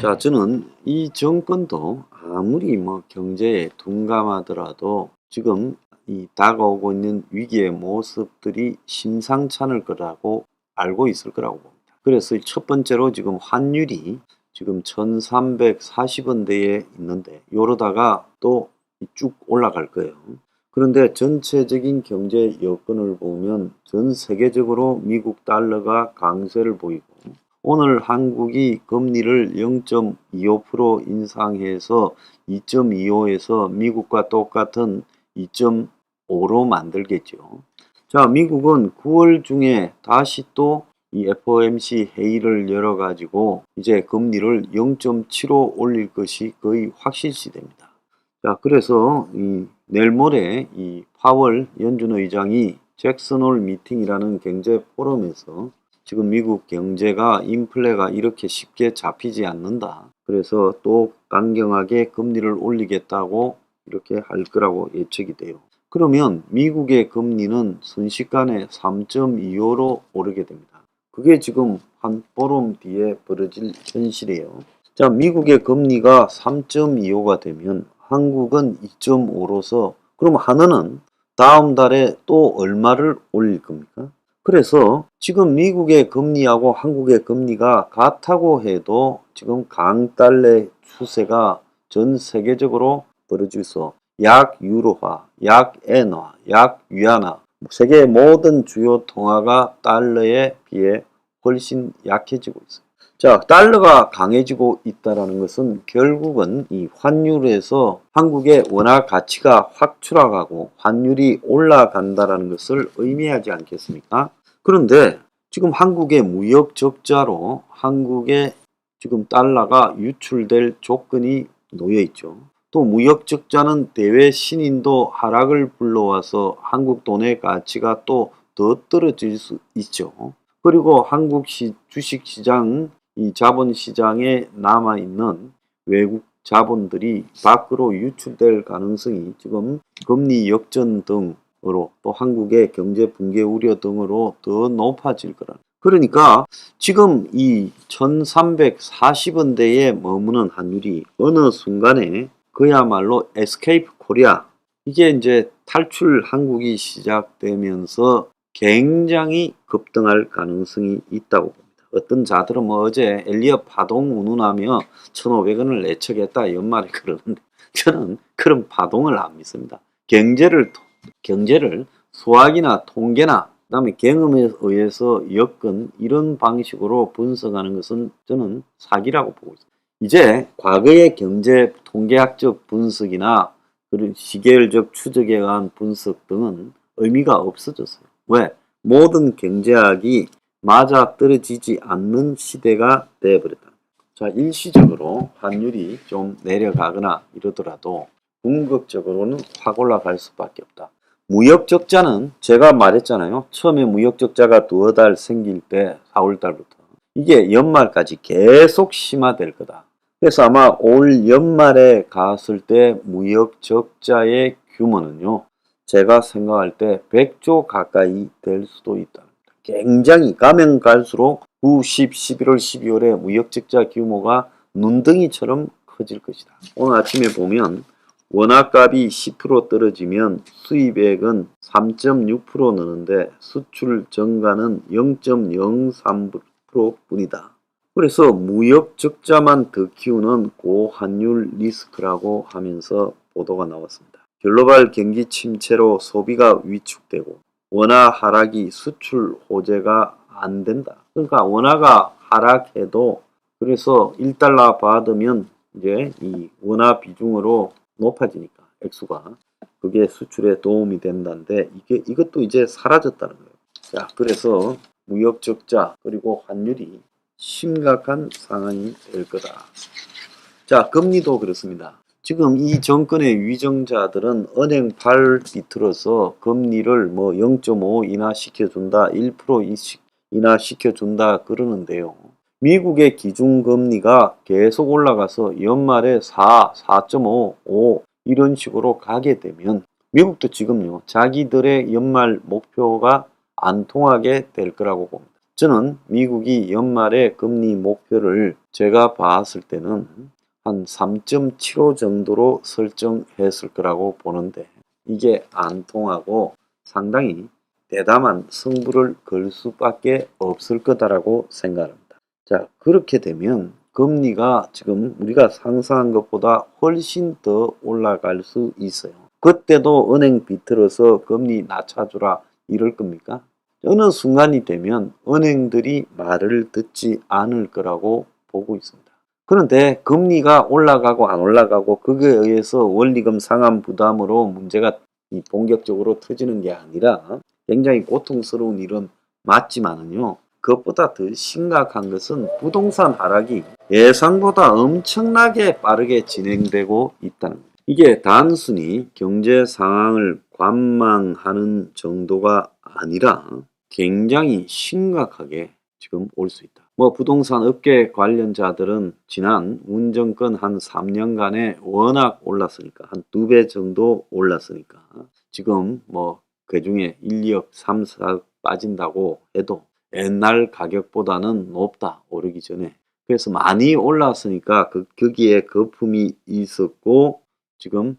자, 저는 이 정권도 아무리 뭐 경제에 둔감하더라도 지금 이 다가오고 있는 위기의 모습들이 심상찮을 거라고 알고 있을 거라고 봅니다. 그래서 첫 번째로 지금 환율이 지금 1340원대에 있는데 이러다가 또 쭉 올라갈 거예요. 그런데 전체적인 경제 여건을 보면 전 세계적으로 미국 달러가 강세를 보이고 오늘 한국이 금리를 0.25% 인상해서 2.25에서 미국과 똑같은 2.5로 만들겠죠. 자, 미국은 9월 중에 다시 또 이 FOMC 회의를 열어가지고 이제 금리를 0.75 올릴 것이 거의 확실시됩니다. 자, 그래서 내일 모레 이 파월 연준 의장이 잭슨홀 미팅이라는 경제 포럼에서 지금 미국 경제가 인플레가 이렇게 쉽게 잡히지 않는다. 그래서 또 강경하게 금리를 올리겠다고 이렇게 할 거라고 예측이 돼요. 그러면 미국의 금리는 순식간에 3.25로 오르게 됩니다. 그게 지금 한 보름 뒤에 벌어질 현실이에요. 자, 미국의 금리가 3.25가 되면 한국은 2.5로서 그럼 하나는 다음 달에 또 얼마를 올릴 겁니까? 그래서 지금 미국의 금리하고 한국의 금리가 같다고 해도 지금 강달러 추세가 전 세계적으로 벌어지면서 약 유로화, 약 엔화, 약 위안화 세계 모든 주요 통화가 달러에 비해 훨씬 약해지고 있어요. 자, 달러가 강해지고 있다는 것은 결국은 이 환율에서 한국의 원화 가치가 확 추락하고 환율이 올라간다는 것을 의미하지 않겠습니까? 그런데 지금 한국의 무역 적자로 한국의 지금 달러가 유출될 조건이 놓여 있죠. 또 무역 적자는 대외 신인도 하락을 불러와서 한국 돈의 가치가 또 더 떨어질 수 있죠. 그리고 한국 주식시장 이 자본시장에 남아있는 외국 자본들이 밖으로 유출될 가능성이 지금 금리 역전 등으로 또 한국의 경제 붕괴 우려 등으로 더 높아질 거라. 그러니까 지금 이 1340원대에 머무는 환율이 어느 순간에 그야말로 에스케이프 코리아 이게 이제 탈출 한국이 시작되면서 굉장히 급등할 가능성이 있다고 봅니다. 어떤 자들은 뭐 어제 엘리엇 파동 운운하며 1,500원을 내척했다 연말에 그러는데 저는 그런 파동을 안 믿습니다. 경제를 수학이나 통계나 그다음에 경험에 의해서 엮은 이런 방식으로 분석하는 것은 저는 사기라고 보고 있습니다. 이제 과거의 경제 통계학적 분석이나 그런 시계열적 추적에 의한 분석 등은 의미가 없어졌어요. 왜? 모든 경제학이 맞아떨어지지 않는 시대가 되어버렸다. 자, 일시적으로 환율이 좀 내려가거나 이러더라도 궁극적으로는 확 올라갈 수밖에 없다. 무역 적자는 제가 말했잖아요. 처음에 무역 적자가 두어 달 생길 때 4월 달부터 이게 연말까지 계속 심화될 거다. 그래서 아마 올 연말에 갔을 때 무역 적자의 규모는요. 제가 생각할 때 100조 가까이 될 수도 있다. 굉장히 가면 갈수록 9, 10, 11월, 12월에 무역 적자 규모가 눈덩이처럼 커질 것이다. 오늘 아침에 보면 원화값이 10% 떨어지면 수입액은 3.6% 느는데 수출 증가는 0.03% 뿐이다. 그래서 무역 적자만 더 키우는 고환율 리스크라고 하면서 보도가 나왔습니다. 글로벌 경기 침체로 소비가 위축되고 원화 하락이 수출 호재가 안 된다. 그러니까 원화가 하락해도 그래서 1달러 받으면 이제 이 원화 비중으로 높아지니까 액수가 그게 수출에 도움이 된다는데 이것도 이제 사라졌다는 거예요. 자, 그래서 무역 적자 그리고 환율이 심각한 상황이 될 거다. 자, 금리도 그렇습니다. 지금 이 정권의 위정자들은 은행 발 비틀어서 금리를 뭐 0.5 인하시켜준다, 1% 인하시켜준다 그러는데요. 미국의 기준금리가 계속 올라가서 연말에 4, 4.5, 5 이런 식으로 가게 되면 미국도 지금요 자기들의 연말 목표가 안 통하게 될 거라고 봅니다. 저는 미국이 연말에 금리 목표를 제가 봤을 때는 한 3.75 정도로 설정했을 거라고 보는데 이게 안 통하고 상당히 대담한 승부를 걸 수밖에 없을 거다라고 생각합니다. 자, 그렇게 되면 금리가 지금 우리가 상상한 것보다 훨씬 더 올라갈 수 있어요. 그때도 은행 비틀어서 금리 낮춰주라 이럴 겁니까? 어느 순간이 되면 은행들이 말을 듣지 않을 거라고 보고 있습니다. 그런데 금리가 올라가고 안 올라가고 그거에 의해서 원리금 상환 부담으로 문제가 본격적으로 터지는 게 아니라 굉장히 고통스러운 일은 맞지만은요. 그것보다 더 심각한 것은 부동산 하락이 예상보다 엄청나게 빠르게 진행되고 있다는 거예요. 이게 단순히 경제 상황을 관망하는 정도가 아니라 굉장히 심각하게 지금 올 수 있다. 뭐 부동산 업계 관련자들은 지난 문정권 한 3년간에 워낙 올랐으니까 한 2배 정도 올랐으니까 지금 뭐 그중에 1, 2억, 3, 4억 빠진다고 해도 옛날 가격보다는 높다 오르기 전에. 그래서 많이 올랐으니까 거기에 거품이 있었고 지금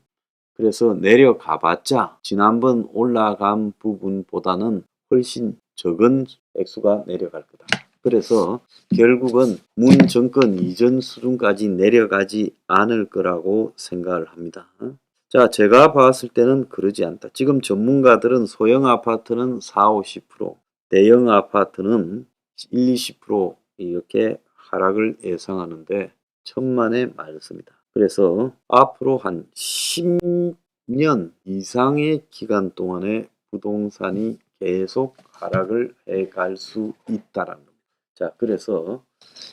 그래서 내려가 봤자 지난번 올라간 부분보다는 훨씬 적은 액수가 내려갈 거다. 그래서 결국은 문 정권 이전 수준까지 내려가지 않을 거라고 생각을 합니다. 자, 제가 봤을 때는 그러지 않다. 지금 전문가들은 소형 아파트는 4, 50%, 대형 아파트는 1, 20% 이렇게 하락을 예상하는데 천만의 말씀이다. 그래서 앞으로 한 10년 이상의 기간 동안에 부동산이 계속 하락을 해갈 수 있다라는 겁니다. 자, 그래서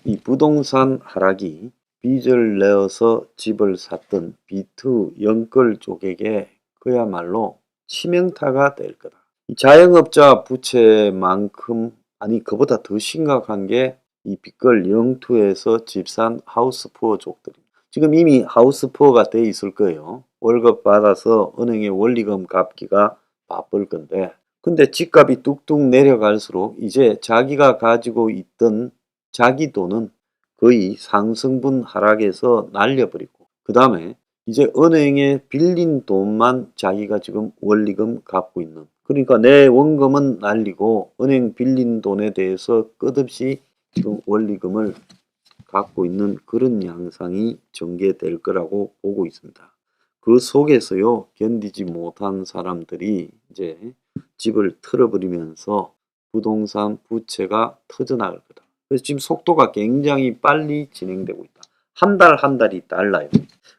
이 부동산 하락이 빚을 내어서 집을 샀던 B2 영끌 쪽에게 그야말로 치명타가 될 거다. 자영업자 부채만큼 아니 그보다 더 심각한 게 이 빚걸 영투에서 집 산 하우스푸어 족들입니다. 지금 이미 하우스푸어가 돼 있을 거예요. 월급 받아서 은행에 원리금 갚기가 바쁠 건데 근데 집값이 뚝뚝 내려갈수록 이제 자기가 가지고 있던 자기 돈은 거의 상승분 하락해서 날려버리고 그 다음에 이제 은행에 빌린 돈만 자기가 지금 원리금 갚고 있는 그러니까 내 원금은 날리고 은행 빌린 돈에 대해서 끝없이 지금 원리금을 갖고 있는 그런 양상이 전개될 거라고 보고 있습니다. 그 속에서요 견디지 못한 사람들이 이제 집을 털어버리면서 부동산 부채가 터져나갈 거다. 그래서 지금 속도가 굉장히 빨리 진행되고 있다. 한 달 한 달이 달라요.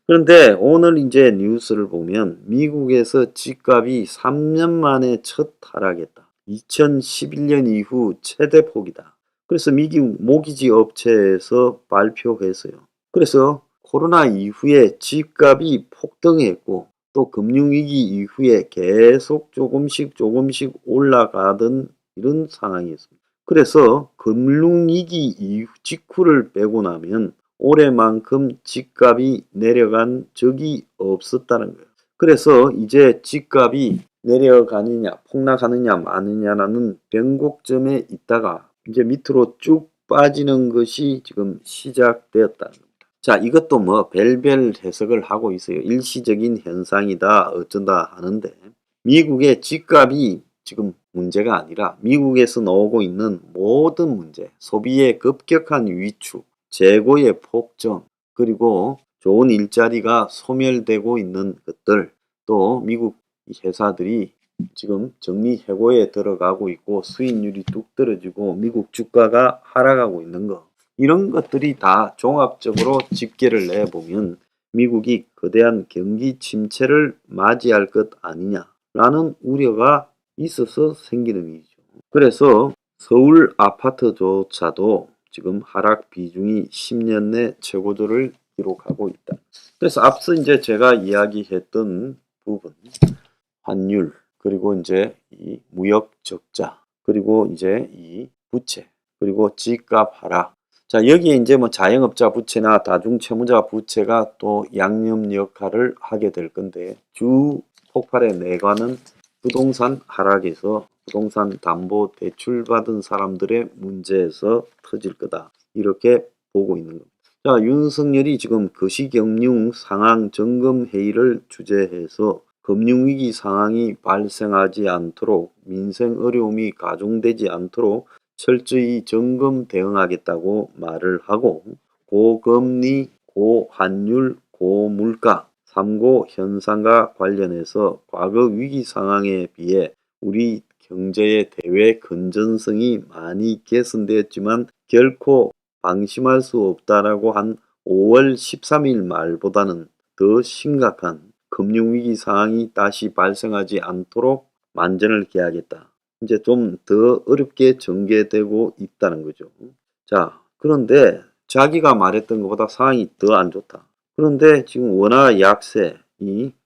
그런데 오늘 이제 뉴스를 보면 미국에서 집값이 3년 만에 첫 하락했다. 2011년 이후 최대 폭이다. 그래서 미국 모기지 업체에서 발표했어요. 그래서 코로나 이후에 집값이 폭등했고 또 금융위기 이후에 계속 조금씩 올라가던 이런 상황이었습니다. 그래서 금융위기 이후 직후를 빼고 나면 올해만큼 집값이 내려간 적이 없었다는 거예요. 그래서 이제 집값이 내려가느냐 폭락하느냐 마느냐라는 변곡점에 있다가 이제 밑으로 쭉 빠지는 것이 지금 시작되었다는 겁니다. 자, 이것도 뭐 별별 해석을 하고 있어요. 일시적인 현상이다 어쩐다 하는데 미국의 집값이 지금 문제가 아니라 미국에서 나오고 있는 모든 문제, 소비의 급격한 위축, 재고의 폭증, 그리고 좋은 일자리가 소멸되고 있는 것들, 또 미국 회사들이 지금 정리해고에 들어가고 있고 수익률이 뚝 떨어지고 미국 주가가 하락하고 있는 거 이런 것들이 다 종합적으로 집계를 내보면 미국이 거대한 경기 침체를 맞이할 것 아니냐라는 우려가 있어서 생기는 일이죠. 그래서 서울 아파트조차도 지금 하락 비중이 10년 내 최고조를 기록하고 있다. 그래서 앞서 이제 제가 이야기했던 부분, 환율, 그리고 이제 이 무역 적자, 그리고 이제 이 부채, 그리고 집값 하락. 자, 여기에 이제 뭐 자영업자 부채나 다중채무자 부채가 또 양념 역할을 하게 될 건데 주 폭발의 내관은 부동산 하락에서 부동산 담보 대출 받은 사람들의 문제에서 터질 거다. 이렇게 보고 있는 겁니다. 자, 윤석열이 지금 거시경융 상황 점검 회의를 주재해서 금융위기 상황이 발생하지 않도록 민생 어려움이 가중되지 않도록 철저히 점검 대응하겠다고 말을 하고 고금리, 고환율, 고물가, 3고 현상과 관련해서 과거 위기 상황에 비해 우리 경제의 대외 건전성이 많이 개선되었지만 결코 방심할 수 없다라고 한 5월 13일 말보다는 더 심각한 금융위기 상황이 다시 발생하지 않도록 만전을 기하겠다. 이제 좀 더 어렵게 전개되고 있다는 거죠. 자, 그런데 자기가 말했던 것보다 상황이 더 안 좋다. 그런데 지금 원화 약세,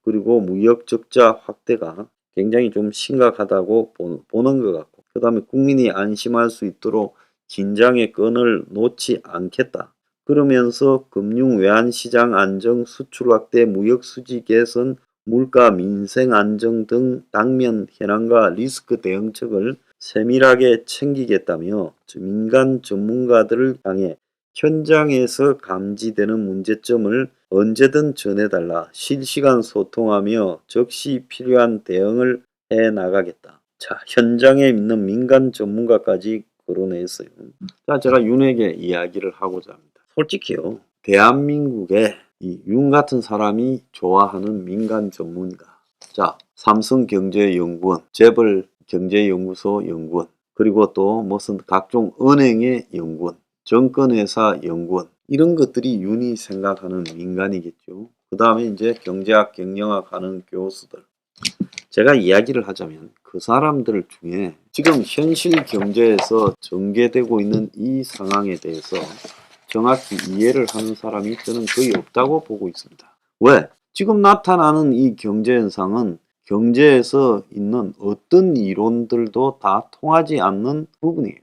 그리고 무역 적자 확대가 굉장히 좀 심각하다고 보는 것 같고, 그 다음에 국민이 안심할 수 있도록 긴장의 끈을 놓지 않겠다. 그러면서 금융 외환시장 안정, 수출 확대, 무역 수지 개선, 물가 민생 안정 등 당면 현안과 리스크 대응책을 세밀하게 챙기겠다며 민간 전문가들을 향해 현장에서 감지되는 문제점을 언제든 전해달라. 실시간 소통하며 즉시 필요한 대응을 해나가겠다. 자, 현장에 있는 민간 전문가까지 거론했어요. 자, 제가 윤에게 이야기를 하고자 합니다. 솔직히요, 대한민국에 이 윤 같은 사람이 좋아하는 민간 전문가. 자, 삼성경제연구원, 재벌경제연구소 연구원, 그리고 또 무슨 각종 은행의 연구원, 정권회사 연구원, 이런 것들이 윤이 생각하는 민간이겠죠. 그 다음에 이제 경제학, 경영학 하는 교수들. 제가 이야기를 하자면 그 사람들 중에 지금 현실 경제에서 전개되고 있는 이 상황에 대해서 정확히 이해를 하는 사람이 저는 거의 없다고 보고 있습니다. 왜? 지금 나타나는 이 경제 현상은 경제에서 있는 어떤 이론들도 다 통하지 않는 부분이에요.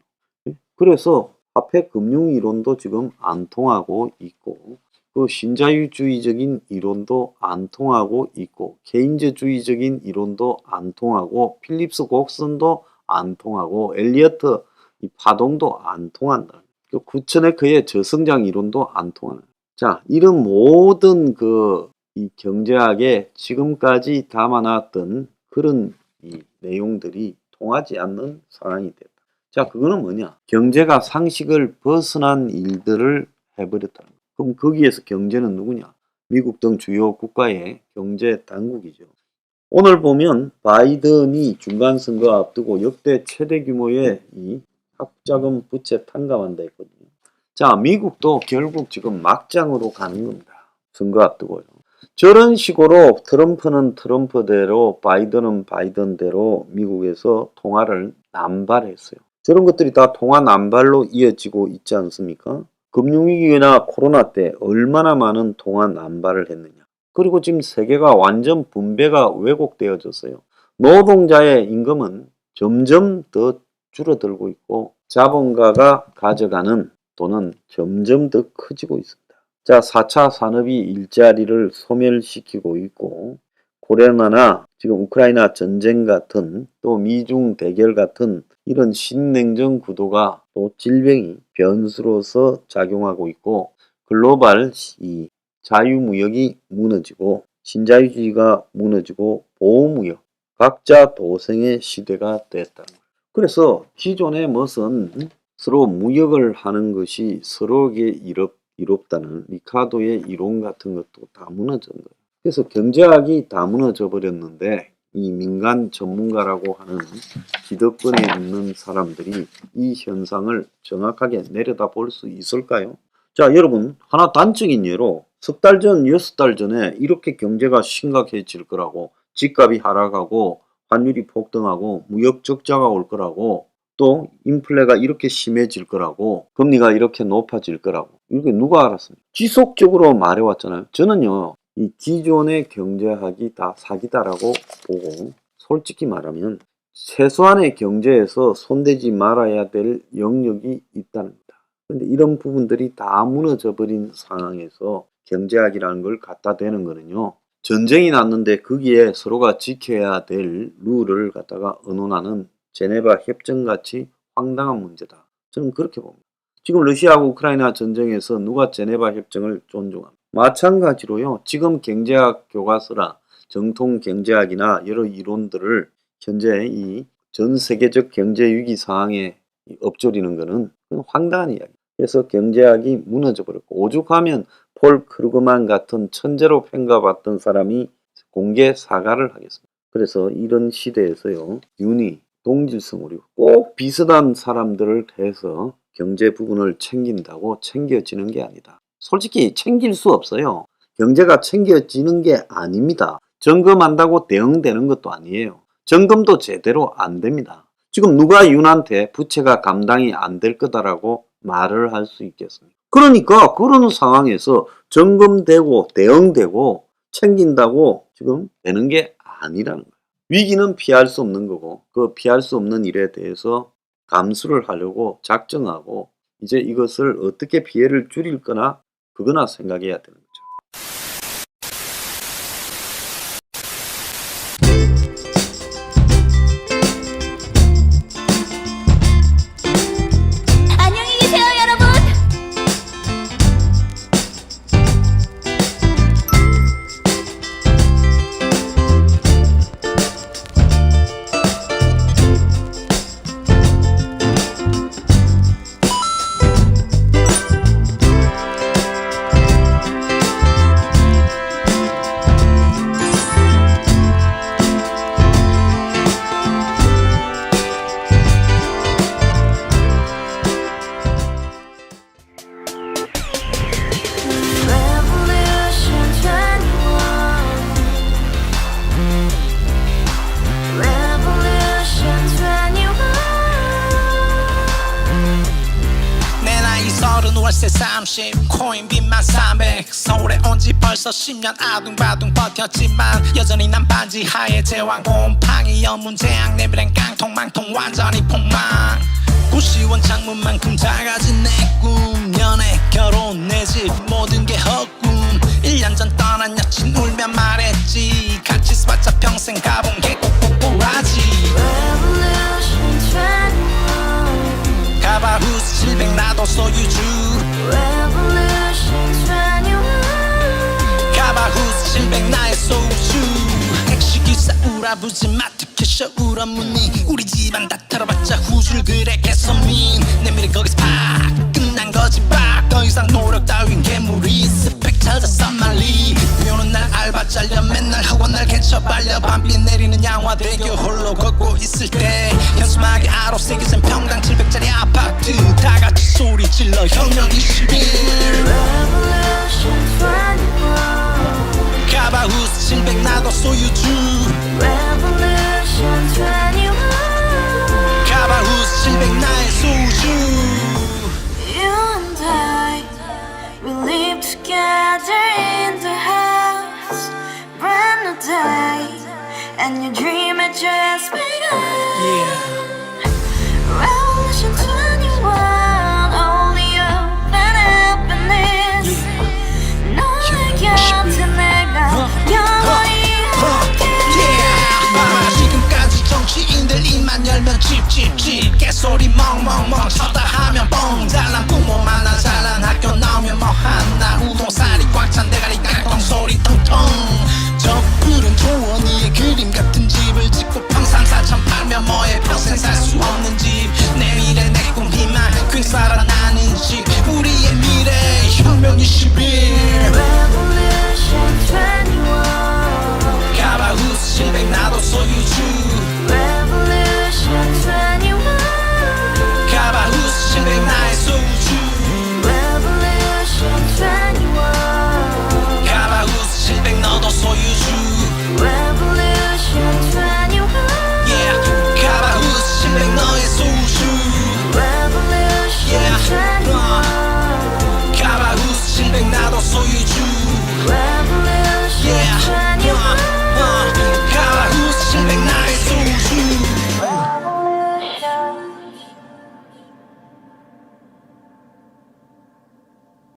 그래서 화폐 금융 이론도 지금 안 통하고 있고, 그 신자유주의적인 이론도 안 통하고 있고, 케인즈주의적인 이론도 안 통하고, 필립스 곡선도 안 통하고, 엘리어트 이 파동도 안 통한다. 그 구천에크의 저성장 이론도 안 통하는. 자, 이런 모든 이 경제학에 지금까지 담아놨던 그런 이 내용들이 통하지 않는 상황이 됐다. 자, 그거는 뭐냐? 경제가 상식을 벗어난 일들을 해버렸다는 거예요. 그럼 거기에서 경제는 누구냐? 미국 등 주요 국가의 경제 당국이죠. 오늘 보면 바이든이 중간선거 앞두고 역대 최대 규모의 이 학자금 부채 탕감한다 했거든요. 자, 미국도 결국 지금 막장으로 가는 겁니다. 선거 앞두고요. 저런 식으로 트럼프는 트럼프대로 바이든은 바이든대로 미국에서 통화를 남발했어요. 저런 것들이 다 통화 남발로 이어지고 있지 않습니까? 금융위기나 코로나 때 얼마나 많은 통화 남발을 했느냐. 그리고 지금 세계가 완전 분배가 왜곡되어졌어요. 노동자의 임금은 점점 더 줄어들고 있고 자본가가 가져가는 돈은 점점 더 커지고 있습니다. 자, 4차 산업이 일자리를 소멸시키고 있고 코로나나 지금 우크라이나 전쟁 같은 또 미중 대결 같은 이런 신냉전 구도가 또 질병이 변수로서 작용하고 있고 글로벌 이 자유무역이 무너지고 신자유주의가 무너지고 보호무역 각자 도생의 시대가 됐다는 거예요. 그래서 기존의 무슨 서로 무역을 하는 것이 서로에게 이롭다는 리카도의 이론 같은 것도 다 무너진 거예요. 그래서 경제학이 다 무너져 버렸는데 이 민간 전문가라고 하는 기득권에 있는 사람들이 이 현상을 정확하게 내려다볼 수 있을까요? 자, 여러분, 하나 단적인 예로 석 달 전, 6달 전에 이렇게 경제가 심각해질 거라고, 집값이 하락하고 환율이 폭등하고 무역 적자가 올 거라고, 또 인플레가 이렇게 심해질 거라고, 금리가 이렇게 높아질 거라고, 이렇게 누가 알았습니까? 지속적으로 말해왔잖아요. 저는요, 이 기존의 경제학이 다 사기다라고 보고, 솔직히 말하면 최소한의 경제에서 손대지 말아야 될 영역이 있다는 겁니다. 그런데 이런 부분들이 다 무너져 버린 상황에서 경제학이라는 걸 갖다 대는 거는요, 전쟁이 났는데 거기에 서로가 지켜야 될 룰을 갖다가 의논하는 제네바 협정같이 황당한 문제다. 저는 그렇게 봅니다. 지금 러시아하고 우크라이나 전쟁에서 누가 제네바 협정을 존중합니다. 마찬가지로요. 지금 경제학 교과서나 정통 경제학이나 여러 이론들을 현재 이 전 세계적 경제 위기 상황에 엎조리는 것은 황당한 이야기. 그래서 경제학이 무너져 버렸고 오죽하면 폴 크루그만 같은 천재로 평가받던 사람이 공개 사과를 하겠습니다. 그래서 이런 시대에서요. 윤희, 동질성 꼭 비슷한 사람들을 해서 경제 부분을 챙긴다고 챙겨지는 게 아니다. 솔직히 챙길 수 없어요. 경제가 챙겨지는 게 아닙니다. 점검한다고 대응되는 것도 아니에요. 점검도 제대로 안 됩니다. 지금 누가 윤한테 부채가 감당이 안 될 거다라고 말을 할 수 있겠습니까? 그러니까 그런 상황에서 점검되고 대응되고 챙긴다고 지금 되는 게 아니라는 거예요. 위기는 피할 수 없는 거고 그 피할 수 없는 일에 대해서 감수를 하려고 작정하고 이제 이것을 어떻게 피해를 줄일 거나 그거나 생각해야 되는 거죠. 안녕히 계세요, 여러분. Revolution 21. Revolution 21. 내 나이 30 월세 30 코인빚만 300 서울에 온 지 벌써 10년 아둥바둥 버텼지만 여전히 난 반지 하에 제왕 곰팡이 연문제약 내비랭 깡통 망통 완전히 폭망 90원 창문만큼 작아진 내 꿈 연애 결혼 내 집 모든 게 헛꿈 1년 전 떠난 여친 울며 말했지 같이 살자 평생 가본 게 꼭꼭꼭하지 Revolution 21. 가바후스 700 나도 소유주 Revolution 21. 가바후스 700 나의 소주 택시기사 우라부지 마트 캐셔 울어무니 우리 집안 다 털어봤자 후줄 그래 개선민 내 미래 거기서 팍 끝난 거지 팍더 이상 노력 따윈 괴물이 스펙 찾아서 말리 비오는 날 알바 잘려 맨날 학원 날 개쳐 발려 밤비 내리는 양화대교 홀로 걷고 있을 때 현수막에 아로 새겨진 평당 700짜리 아파트 다같이 소리 질러 혁명 21 Revolution 21. 가바후스 700 나도 소유주 Revolution 21. 가바후스 700 나의 소주 You and I, we live together in the house. Brand new day, and your dream had just begun. Yeah. Revolution 21, only hope and happiness. 너의 곁에 내가 영원히 Yeah. 지금까지 정치인들 입만 열면 찝찝찝 개소리 멍멍멍 쳤다 하면 뻥 잘난 부모 만나 잘난